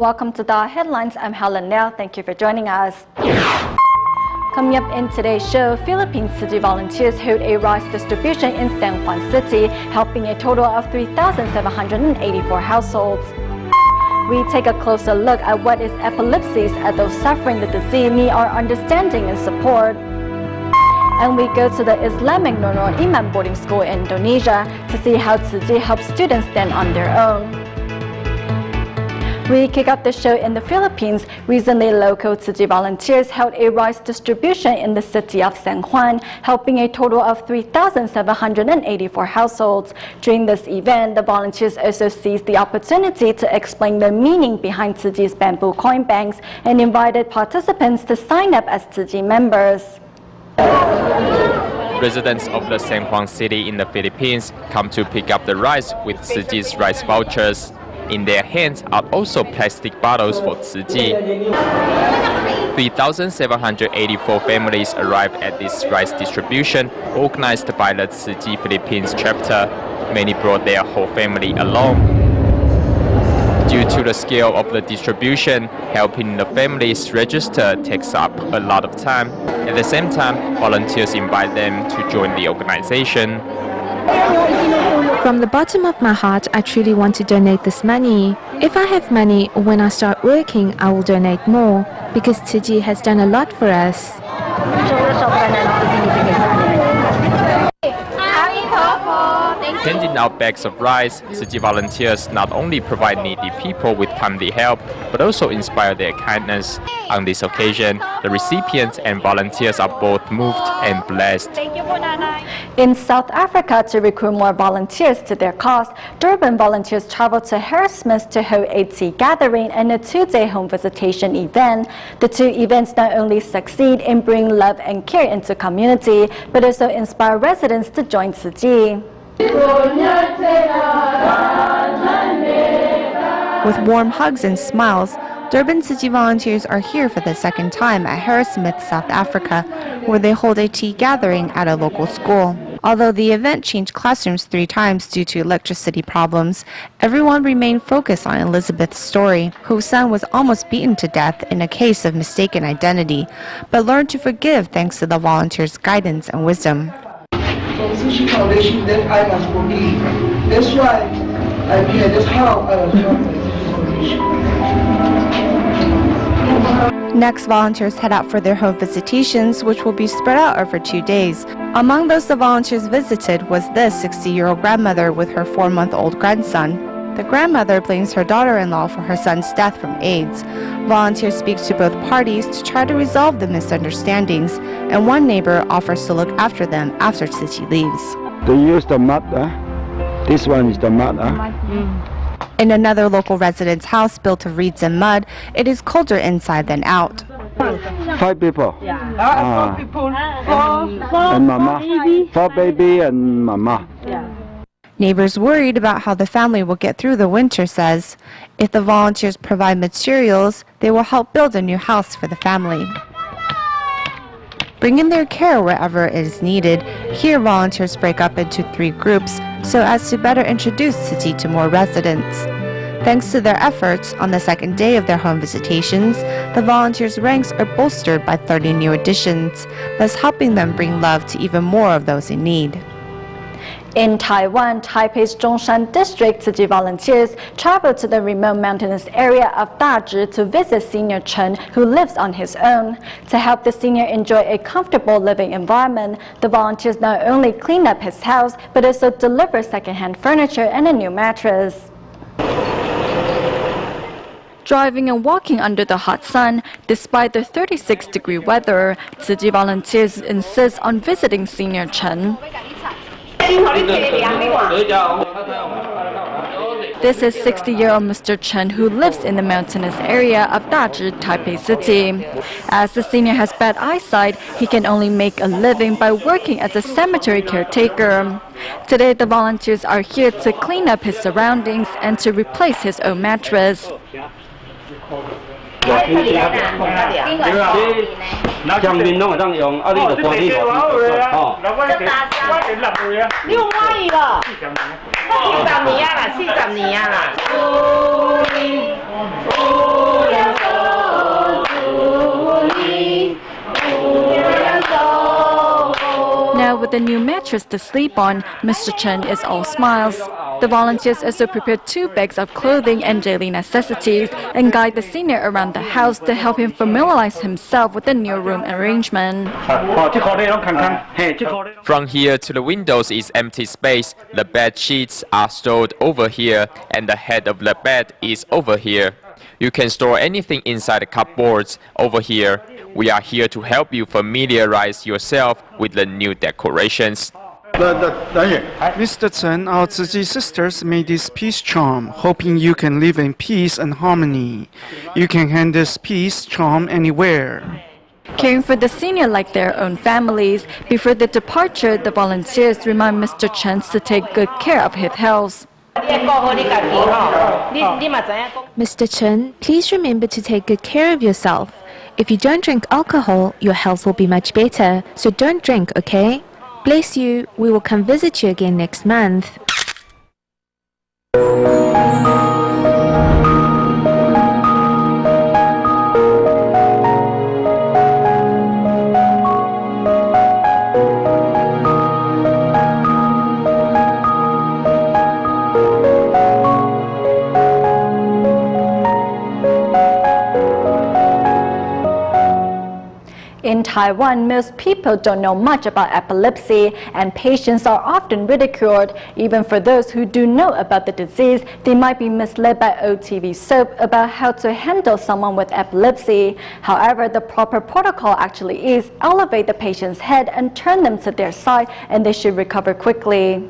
Welcome to DaAi Headlines. I'm Helen Liao. Thank you for joining us. Coming up in today's show, Philippine city volunteers hold a rice distribution in San Juan City, helping a total of 3,784 households. We take a closer look at what is epilepsy as those suffering the disease need our understanding and support. And we go to the Islamic Nurul Imam boarding school in Indonesia to see how Tzu Chi helps students stand on their own. We kick off the show in the Philippines. Recently, local Tzu Chi volunteers held a rice distribution in the city of San Juan, helping a total of 3,784 households. During this event, the volunteers also seized the opportunity to explain the meaning behind Tzu Chi's bamboo coin banks and invited participants to sign up as Tzu Chi members. Residents of the San Juan city in the Philippines come to pick up the rice with Tzu Chi's rice vouchers. In their hands are also plastic bottles for Tzu Chi. 3,784 families arrived at this rice distribution organized by the Tzu Chi Philippines chapter. Many brought their whole family along. Due to the scale of the distribution, helping the families register takes up a lot of time. At the same time, volunteers invite them to join the organization. From the bottom of my heart, I truly want to donate this money. If I have money, when I start working, I will donate more, because Tzu Chi has done a lot for us. Handing out bags of rice, Tzu Chi volunteers not only provide needy people with timely help, but also inspire their kindness. On this occasion, the recipients and volunteers are both moved and blessed. In South Africa, to recruit more volunteers to their cause, Durban volunteers traveled to Harrismith to hold a tea gathering and a two-day home visitation event. The two events not only succeed in bringing love and care into community, but also inspire residents to join Tzu Chi. With warm hugs and smiles, Durban Tzu Chi volunteers are here for the second time at Harrismith, South Africa, where they hold a tea gathering at a local school. Although the event changed classrooms 3 times due to electricity problems, everyone remained focused on Elizabeth's story, whose son was almost beaten to death in a case of mistaken identity, but learned to forgive thanks to the volunteers' guidance and wisdom. From Tzu Chi Foundation, that I must forgive. That's why I'm here. That's how I was from the Tzu Chi Foundation. Next, volunteers head out for their home visitations, which will be spread out over 2 days. Among those the volunteers visited was this 60-year-old grandmother with her 4-month-old grandson. The grandmother blames her daughter-in-law for her son's death from AIDS. Volunteers speak to both parties to try to resolve the misunderstandings, and one neighbor offers to look after them after Tzu Chi leaves. They use the mud. This one is the mud. In another local resident's house built of reeds and mud, it is colder inside than out. 5 people. 4 people. And mama. 4 baby and mama. Neighbors worried about how the family will get through the winter says, if the volunteers provide materials, they will help build a new house for the family. Bringing their care wherever it is needed, here volunteers break up into 3 groups so as to better introduce Tzu Chi to more residents. Thanks to their efforts, on the second day of their home visitations, the volunteers' ranks are bolstered by 30 new additions, thus helping them bring love to even more of those in need. In Taiwan, Taipei's Zhongshan district Tzu Chi volunteers traveled to the remote mountainous area of Dazhi to visit senior Chen, who lives on his own. To help the senior enjoy a comfortable living environment, the volunteers not only clean up his house, but also deliver second-hand furniture and a new mattress. Driving and walking under the hot sun, despite the 36-degree weather, Tzu Chi volunteers insist on visiting senior Chen. This is 60-year-old Mr. Chen, who lives in the mountainous area of Dazhi, Taipei City. As the senior has bad eyesight, he can only make a living by working as a cemetery caretaker. Today, the volunteers are here to clean up his surroundings and to replace his own mattress. with a new mattress to sleep on, Mr. Chen is all smiles. The volunteers also prepared 2 bags of clothing and daily necessities and guide the senior around the house to help him familiarize himself with the new room arrangement. From here to the windows is empty space. The bed sheets are stored over here and the head of the bed is over here. You can store anything inside the cupboards over here. We are here to help you familiarize yourself with the new decorations. Mr. Chen, our Tzu Chi sisters made this peace charm, hoping you can live in peace and harmony. You can hand this peace charm anywhere. Caring for the senior like their own families, before the departure, the volunteers remind Mr. Chen to take good care of his health. Mr. Chen, please remember to take good care of yourself. If you don't drink alcohol, your health will be much better, so don't drink, okay? Bless you. We will come visit you again next month. In Taiwan, most people don't know much about epilepsy, and patients are often ridiculed. Even for those who do know about the disease, they might be misled by old TV soap about how to handle someone with epilepsy. However, the proper protocol actually is elevate the patient's head and turn them to their side, and they should recover quickly.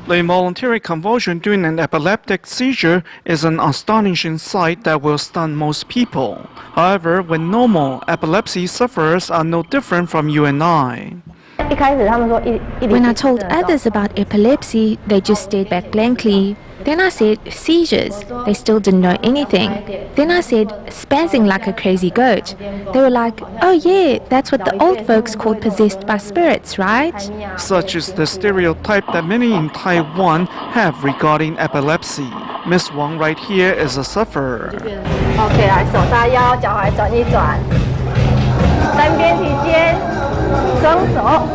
The involuntary convulsion during an epileptic seizure is an astonishing sight that will stun most people. However, when normal, epilepsy sufferers are no different from you and I. When I told others about epilepsy, they just stared back blankly. Then I said, seizures. They still didn't know anything. Then I said, spazzing like a crazy goat. They were like, oh yeah, that's what the old folks called possessed by spirits, right? Such is the stereotype that many in Taiwan have regarding epilepsy. Miss Wang right here is a sufferer. OK， 来手叉腰，脚踝转一转，单边提肩，双手。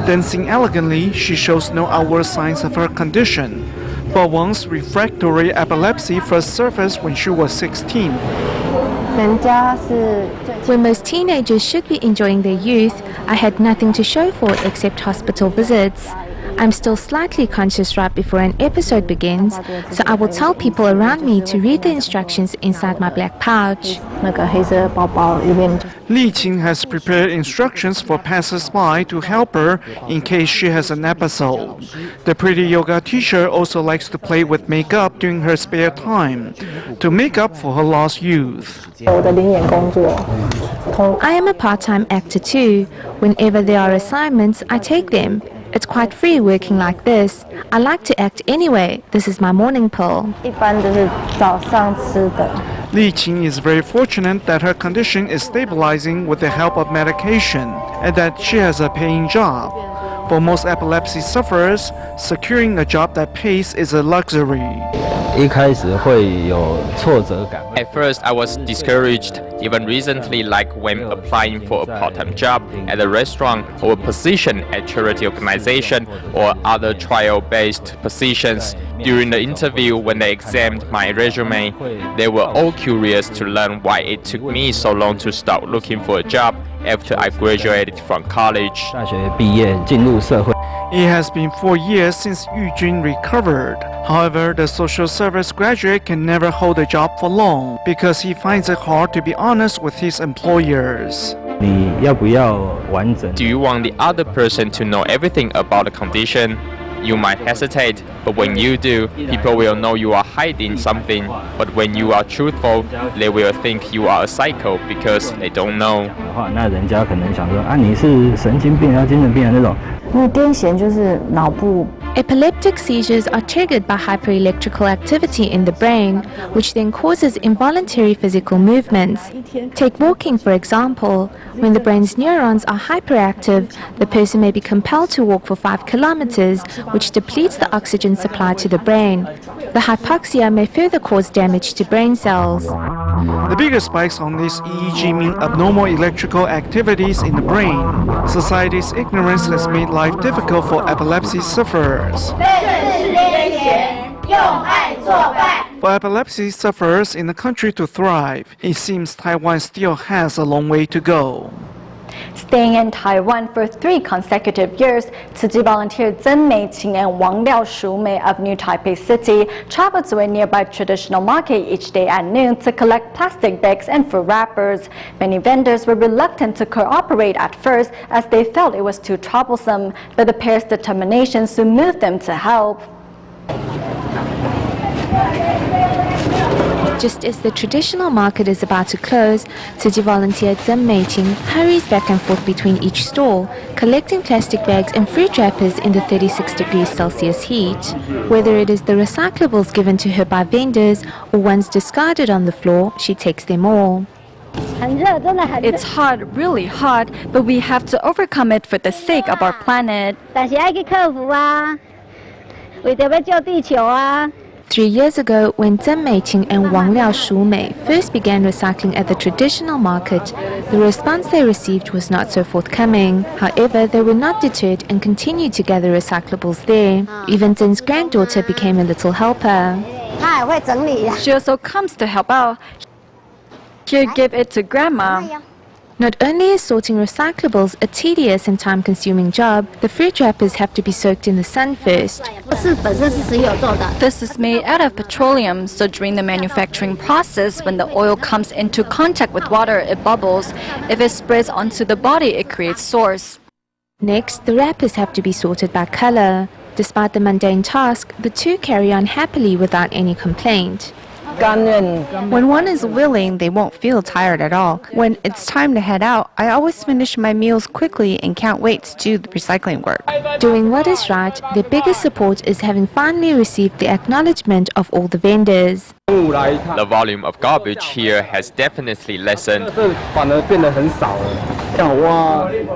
Dancing elegantly, she shows no outward signs of her condition. But Wang's refractory epilepsy first surfaced when she was 16. When most teenagers should be enjoying their youth, I had nothing to show for it except hospital visits. I'm still slightly conscious right before an episode begins, so I will tell people around me to read the instructions inside my black pouch. Li Qing has prepared instructions for passers-by to help her in case she has an episode. The pretty yoga teacher also likes to play with makeup during her spare time, to make up for her lost youth. I am a part-time actor too. Whenever there are assignments, I take them. It's quite free working like this. I like to act anyway. This is my morning pill. Li Qing is very fortunate that her condition is stabilizing with the help of medication and that she has a paying job. For most epilepsy sufferers, securing a job that pays is a luxury. At first, I was discouraged, even recently, like when applying for a part-time job at a restaurant or a position at charity organization or other trial-based positions. During the interview, when they examined my resume, they were all curious to learn why it took me so long to start looking for a job after I graduated from college. It has been 4 years since Yujun recovered. However, the social service graduate can never hold a job for long because he finds it hard to be honest with his employers. Do you want the other person to know everything about the condition? You might hesitate, but when you do, people will know you are hiding something. But when you are truthful, they will think you are a psycho because they don't know. Epileptic seizures are triggered by hyperelectrical activity in the brain, which then causes involuntary physical movements. Take walking, for example. When the brain's neurons are hyperactive, the person may be compelled to walk for 5 kilometers, which depletes the oxygen supply to the brain. The hypoxia may further cause damage to brain cells. The bigger spikes on this EEG mean abnormal electrical activities in the brain. Society's ignorance has made life difficult for epilepsy sufferers. For epilepsy sufferers in the country to thrive, it seems Taiwan still has a long way to go. Staying in Taiwan for 3 consecutive years, Tzu Chi volunteer Zhen Meiqing and Wang Liaoshu Mei of New Taipei City traveled to a nearby traditional market each day at noon to collect plastic bags and food wrappers. Many vendors were reluctant to cooperate at first as they felt it was too troublesome, but the pair's determination soon moved them to help. Just as the traditional market is about to close, Tzu Chi volunteer Zhen Meiqing hurries back and forth between each stall, collecting plastic bags and fruit wrappers in the 36 degrees Celsius heat. Whether it is the recyclables given to her by vendors or ones discarded on the floor, she takes them all. It's hot, really hot, but we have to overcome it for the sake of our planet. 3 years ago, when Zhen Meiqing and Wang Liaoshu Mei first began recycling at the traditional market, the response they received was not so forthcoming. However, they were not deterred and continued to gather recyclables there. Even Zhen's granddaughter became a little helper. She also comes to help out. Here, give it to Grandma. Not only is sorting recyclables a tedious and time-consuming job, the fruit wrappers have to be soaked in the sun first. This is made out of petroleum, so during the manufacturing process, when the oil comes into contact with water, it bubbles. If it spreads onto the body, it creates sores. Next, the wrappers have to be sorted by color. Despite the mundane task, the two carry on happily without any complaint. When one is willing, they won't feel tired at all. When it's time to head out, I always finish my meals quickly and can't wait to do the recycling work. Doing what is right, their biggest support is having finally received the acknowledgement of all the vendors. The volume of garbage here has definitely lessened.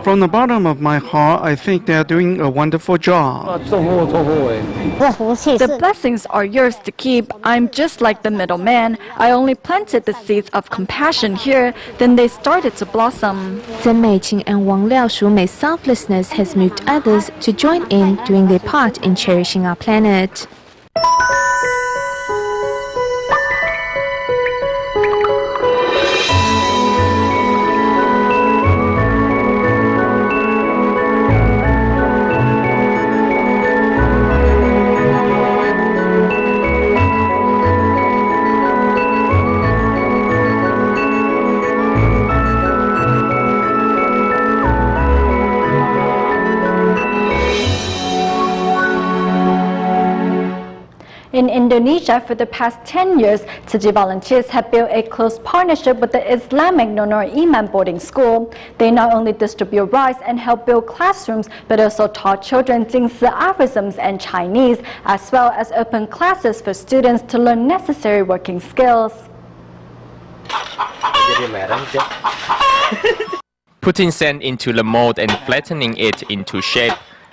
From the bottom of my heart, I think they are doing a wonderful job. The blessings are yours to keep. I'm just like the middleman. I only planted the seeds of compassion here, then they started to blossom. Zhen Meiqing and Wang Liaoshu Mei's selflessness has moved others to join in doing their part in cherishing our planet. In Indonesia, for the past 10 years, Tzu Chi volunteers have built a close partnership with the Islamic Nonor Iman boarding school. They not only distribute rice and help build classrooms, but also taught children Jingsi aphorisms and Chinese, as well as open classes for students to learn necessary working skills. Putting sand into the mold and flattening it into shape,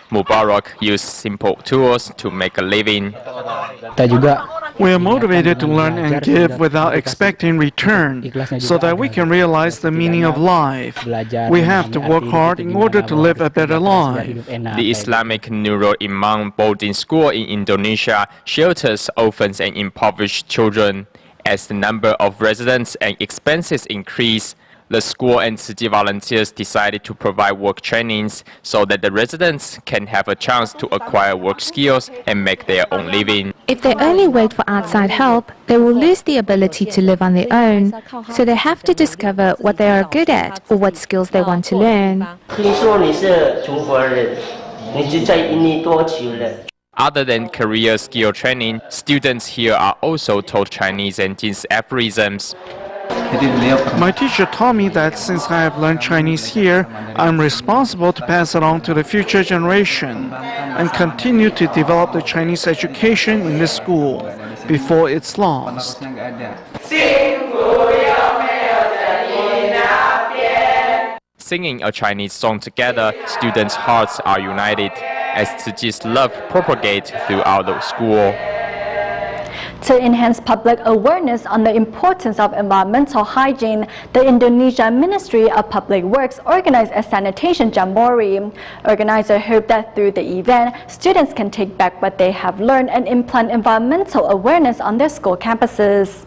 Mubarak used simple tools to make a living. We are motivated to learn and give without expecting return, so that we can realize the meaning of life. We have to work hard in order to live a better life. The Islamic Nurul Iman boarding school in Indonesia shelters orphans and impoverished children. As the number of residents and expenses increase, the school and Tzu Chi volunteers decided to provide work trainings so that the residents can have a chance to acquire work skills and make their own living. If they only wait for outside help, they will lose the ability to live on their own. So they have to discover what they are good at or what skills they want to learn. Other than career skill training, students here are also taught Chinese and Jingsi aphorisms. My teacher taught me that since I have learned Chinese here, I'm responsible to pass it on to the future generation and continue to develop the Chinese education in this school before it's lost. Singing a Chinese song together, students' hearts are united as Tzu Chi's love propagates throughout the school. To enhance public awareness on the importance of environmental hygiene, the Indonesia Ministry of Public Works organized a sanitation jamboree. Organizers hope that through the event, students can take back what they have learned and implant environmental awareness on their school campuses.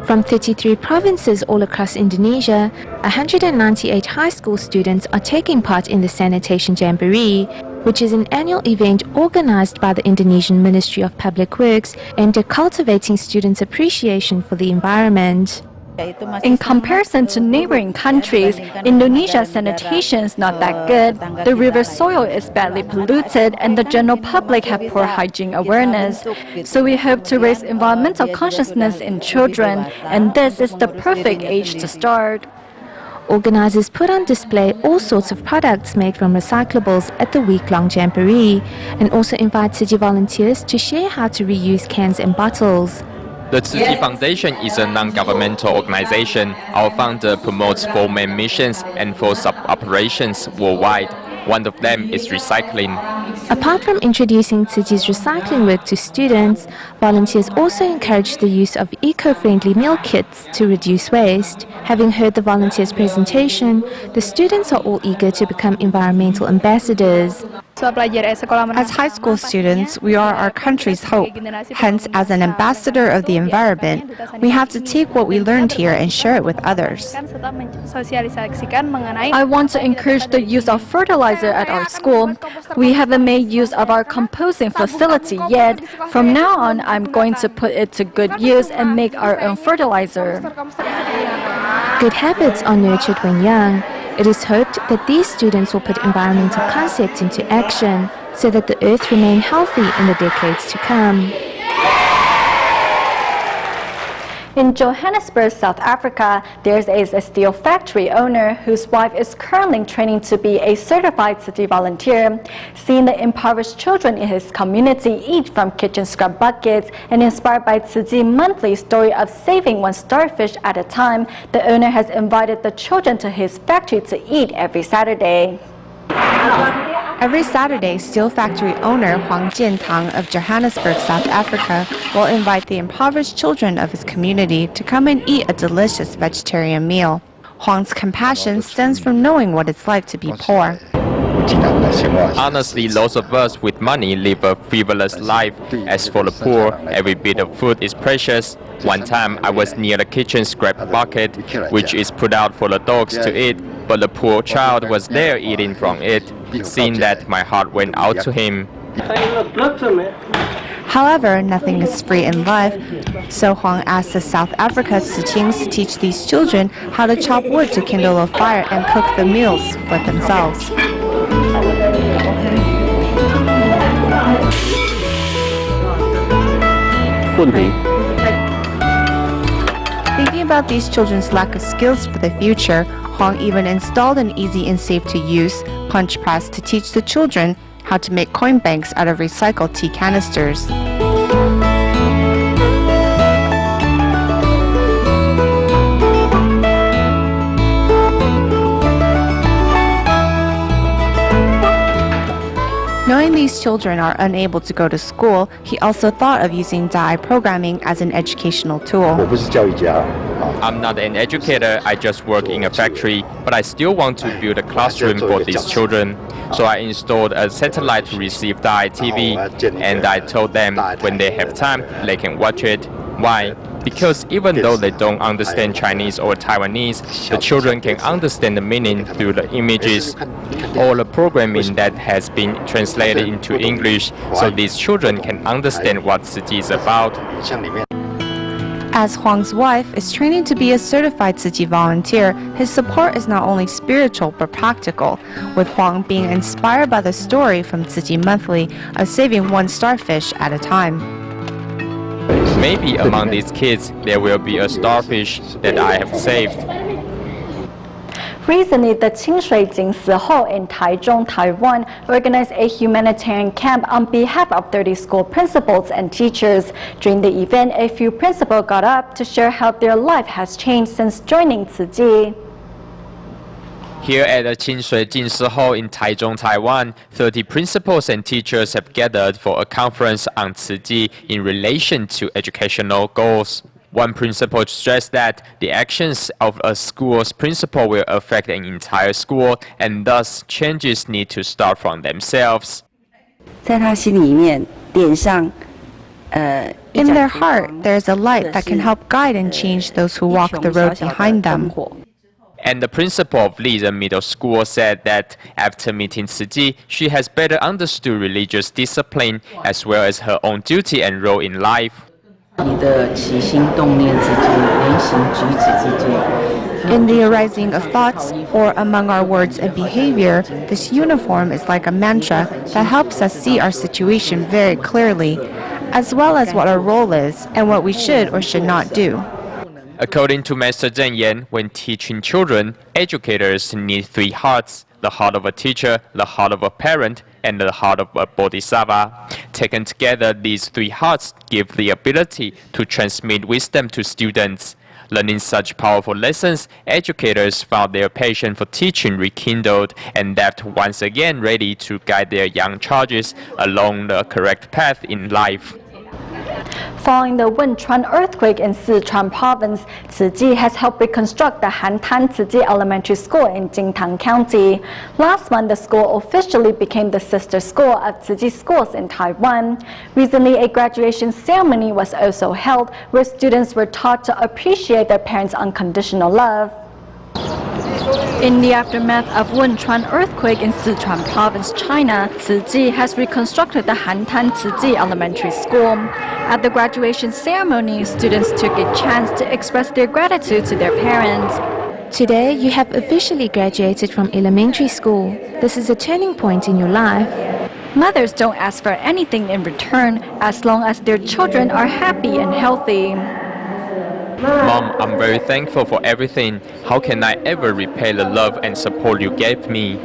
From 33 provinces all across Indonesia, 198 high school students are taking part in the Sanitation Jamboree, which is an annual event organized by the Indonesian Ministry of Public Works aimed at cultivating students' appreciation for the environment. In comparison to neighboring countries, Indonesia's sanitation is not that good. The river soil is badly polluted and the general public have poor hygiene awareness. So we hope to raise environmental consciousness in children, and this is the perfect age to start. Organizers put on display all sorts of products made from recyclables at the week-long jamboree and also invite Tzu Chi volunteers to share how to reuse cans and bottles. The Tzu Chi Foundation is a non-governmental organization. Our founder promotes 4 main missions and 4 sub-operations worldwide. One of them is recycling. Apart from introducing Tzu Chi's recycling work to students, volunteers also encourage the use of eco-friendly meal kits to reduce waste. Having heard the volunteers' presentation, the students are all eager to become environmental ambassadors. As high school students, we are our country's hope. Hence, as an ambassador of the environment, we have to take what we learned here and share it with others. I want to encourage the use of fertilizer at our school. We haven't made use of our composting facility yet. From now on, I'm going to put it to good use and make our own fertilizer. Good habits are nurtured when young. It is hoped that these students will put environmental concepts into action so that the earth remain healthy in the decades to come. In Johannesburg, South Africa, there is a steel factory owner whose wife is currently training to be a certified Tzu Chi volunteer. Seeing the impoverished children in his community eat from kitchen scrub buckets and inspired by Tzu Chi monthly story of saving 1 starfish at a time, the owner has invited the children to his factory to eat every Saturday. Every Saturday, steel factory owner Huang Jiantang of Johannesburg, South Africa, will invite the impoverished children of his community to come and eat a delicious vegetarian meal. Huang's compassion stems from knowing what it's like to be poor. Honestly, lots of us with money live a frivolous life. As for the poor, every bit of food is precious. One time, I was near the kitchen scrap bucket, which is put out for the dogs to eat, but the poor child was there eating from it. Seeing that, my heart went out to him. However, nothing is free in life, so Huang asked the South Africa Tzu Chings to teach these children how to chop wood to kindle a fire and cook the meals for themselves. Thinking about these children's lack of skills for the future, Huang even installed an easy and safe-to-use punch press to teach the children how to make coin banks out of recycled tea canisters. Knowing these children are unable to go to school, he also thought of using DaAi programming as an educational tool. I'm not an educator, I just work in a factory, but I still want to build a classroom for these children. So I installed a satellite to receive DaAi TV, and I told them when they have time, they can watch it. Why? Because even though they don't understand Chinese or Taiwanese, the children can understand the meaning through the images or the programming that has been translated into English, so these children can understand what Tzu Chi is about. As Huang's wife is training to be a certified Tzu Chi volunteer, his support is not only spiritual but practical, with Huang being inspired by the story from Tzu Chi Monthly of saving 1 starfish at a time. Maybe among these kids, there will be a starfish that I have saved. Recently, the Qingshui Jingsi Hall in Taichung, Taiwan, organized a humanitarian camp on behalf of 30 school principals and teachers. During the event, a few principals got up to share how their life has changed since joining Tzu Chi. Here at the Qinshui Jinshi Hall in Taichung, Taiwan, 30 principals and teachers have gathered for a conference on Tzu Chi in relation to educational goals. One principal stressed that the actions of a school's principal will affect an entire school, and thus changes need to start from themselves. In their heart, there is a light that can help guide and change those who walk the road behind them. And the principal of Lizhen Middle School said that after meeting Tzu Chi, she has better understood religious discipline as well as her own duty and role in life. In the arising of thoughts or among our words and behavior, this uniform is like a mantra that helps us see our situation very clearly, as well as what our role is and what we should or should not do. According to Master Zheng Yan, when teaching children, educators need 3 hearts: the heart of a teacher, the heart of a parent, and the heart of a bodhisattva. Taken together, these 3 hearts give the ability to transmit wisdom to students. Learning such powerful lessons, educators found their passion for teaching rekindled and left once again ready to guide their young charges along the correct path in life. Following the Wenchuan earthquake in Sichuan province, Tzu Chi has helped reconstruct the Hantan Tzu Chi Elementary School in Jingtang County. Last month, the school officially became the sister school of Tzu Chi schools in Taiwan. Recently, a graduation ceremony was also held where students were taught to appreciate their parents' unconditional love. In the aftermath of Wenchuan earthquake in Sichuan province, China, Tzu Chi has reconstructed the Hantan Tzu Chi Elementary School. At the graduation ceremony, students took a chance to express their gratitude to their parents. Today, you have officially graduated from elementary school. This is a turning point in your life. Mothers don't ask for anything in return as long as their children are happy and healthy. Mom, I'm very thankful for everything. How can I ever repay the love and support you gave me?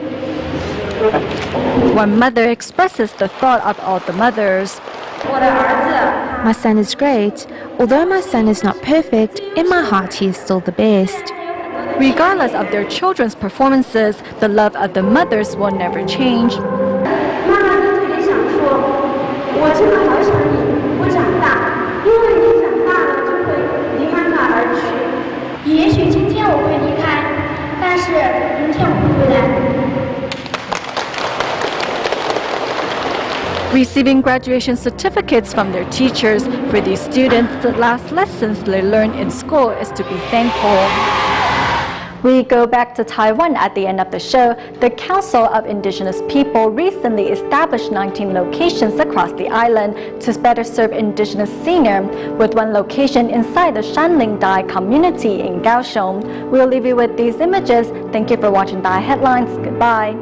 One mother expresses the thought of all the mothers. My son is great. Although my son is not perfect, in my heart he is still the best. Regardless of their children's performances, the love of the mothers will never change. Receiving graduation certificates from their teachers, for these students, the last lessons they learned in school is to be thankful. We go back to Taiwan at the end of the show. The Council of Indigenous People recently established 19 locations across the island to better serve indigenous seniors, with one location inside the Shanling DaAi community in Kaohsiung. We'll leave you with these images. Thank you for watching DaAi Headlines. Goodbye.